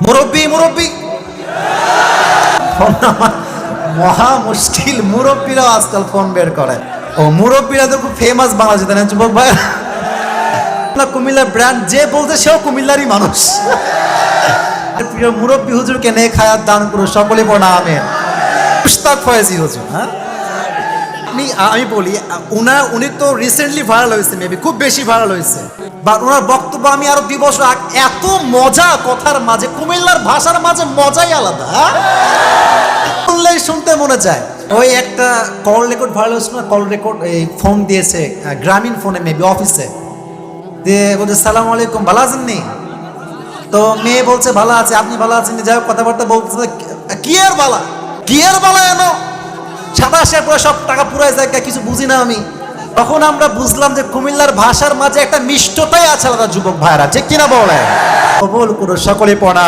মুরব্বি মুরব্বি মহা মুশকিল, মুরব্বীরাও আজকাল ফোন বের করে। ও মুরব্বীরা তো খুব ফেমাস বাংলাদেশে, তাই না যুবক ভাই? কুমিল্লার ব্র্যান্ড যে বলতে সেও কুমিল্লারই মানুষ। প্রিয় মুরব্বী হুজুরকে নেক হায়াত দান করো, সকলে পড়া আমিন। মুশতাক ফয়েজি হুজুর, হ্যাঁ আমি বলি উনি তো রিসেন্টলি ভাইরাল হয়েছে, মেবি খুব বেশি ভাইরাল হয়েছে, বা ওনার বক্তব্য আমি আরো 2 বছর এত মজা কথার মাঝে, কুমিল্লার ভাষার মাঝে মজাই আলাদা, শুনলেই শুনতে মনে চায়। ওই একটা কল রেকর্ড ভাইরাল হয়েছিল না, কল রেকর্ড এই ফোন দিয়েছে গ্রামীণ ফোনে, মেবি অফিসে দিয়ে বলছে সালাম আলাইকুম, ভালো আছেন নি? তো মেয়ে বলছে ভালো আছে, আপনি ভালো আছেন? যাই হোক কথাবার্তা বলতেছে, কি আর বালা এনো সাতাশের পরে সব টাকা পুরাই যায়, কিছু বুঝি না আমি। তখন আমরা বুঝলাম যে কুমিল্লার ভাষার মাঝে একটা মিষ্টতাই আছে আলাদা, যুবক ভাইরা ঠিক কিনা বলে? কবুল করো সকলে পড়া।